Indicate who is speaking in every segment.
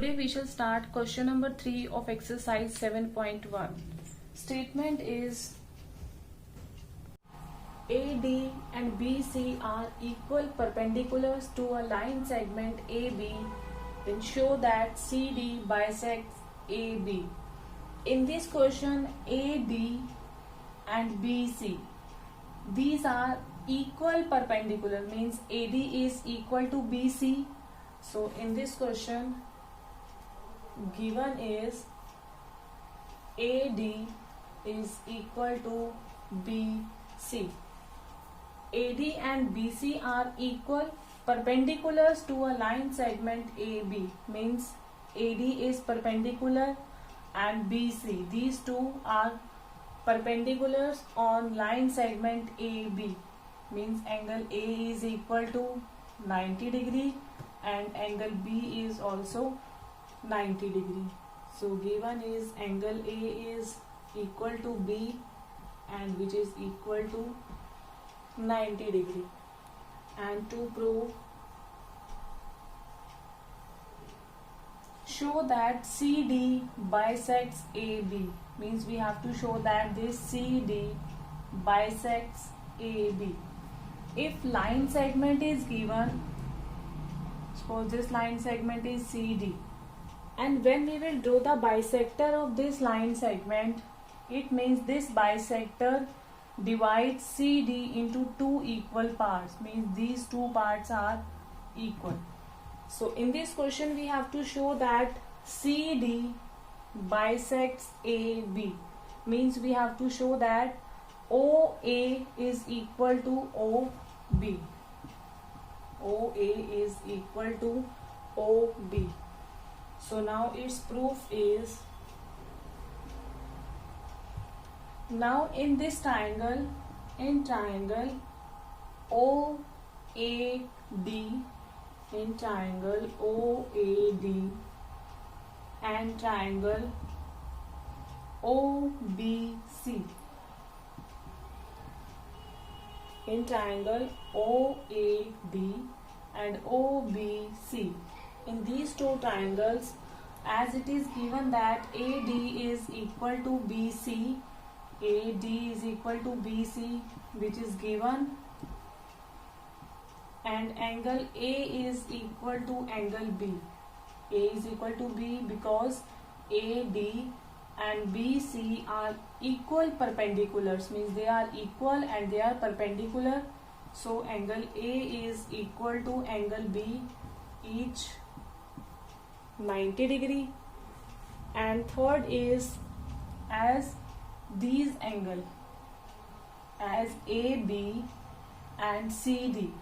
Speaker 1: Today we shall start question number 3 of exercise 7.1. Statement is AD and BC are equal perpendiculars to a line segment AB. Then show that CD bisects AB. In this question, AD and BC, these are equal perpendicular, means AD is equal to BC. So in this question, given is AD is equal to BC. AD and BC are equal perpendiculars to a line segment AB, means AD is perpendicular and BC, these two are perpendiculars on line segment AB, means angle A is equal to 90 degree and angle B is also 90 degree. So given is angle A is equal to B and which is equal to 90 degree. And to prove, show that CD bisects AB, means we have to show that this CD bisects AB. If line segment is given, suppose this line segment is CD, and when we will draw the bisector of this line segment, it means this bisector divides CD into two equal parts, means these two parts are equal. So in this question we have to show that CD bisects AB, means we have to show that OA is equal to OB. OA is equal to OB. So now its proof is, now in this triangle, in triangle OAD, in triangle OAD and triangle OBC, in triangle OAD and OBC, in these two triangles, as it is given that AD is equal to BC, AD is equal to BC, which is given, and angle A is equal to angle B. A is equal to B because AD and BC are equal perpendiculars, means they are equal and they are perpendicular. So angle A is equal to angle B, each 90 degree. And third is, as these angle as AB and CD.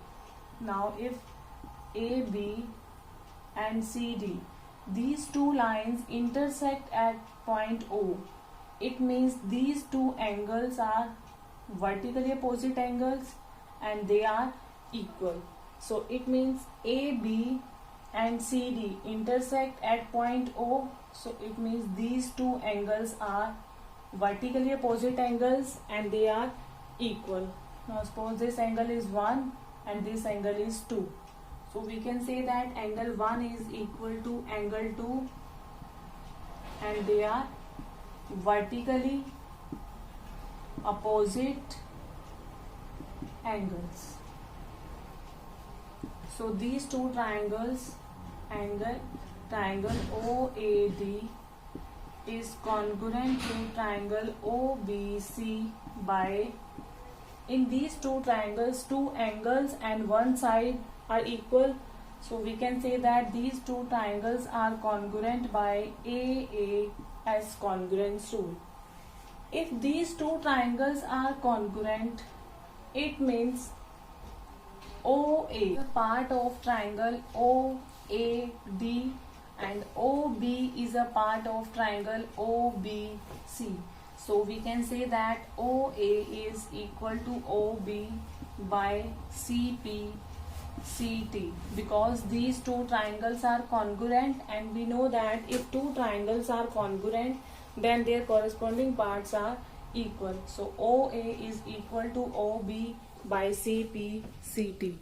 Speaker 1: Now if AB and CD, these two lines intersect at point O, it means these two angles are vertically opposite angles and they are equal. So it means AB and CD intersect at point O, so it means these two angles are vertically opposite angles and they are equal. Now suppose this angle is 1 and this angle is 2. So we can say that angle 1 is equal to angle 2 and they are vertically opposite angles. So these two triangles, triangle OAD is congruent to triangle OBC by, in these two triangles, two angles and one side are equal. So we can say that these two triangles are congruent by AAS congruence rule. If these two triangles are congruent, it means OA is a part of triangle OAD and OB is a part of triangle OBC. So we can say that OA is equal to OB by CP CT, because these two triangles are congruent, and we know that if two triangles are congruent, then their corresponding parts are equal. So OA is equal to OB by CP CT.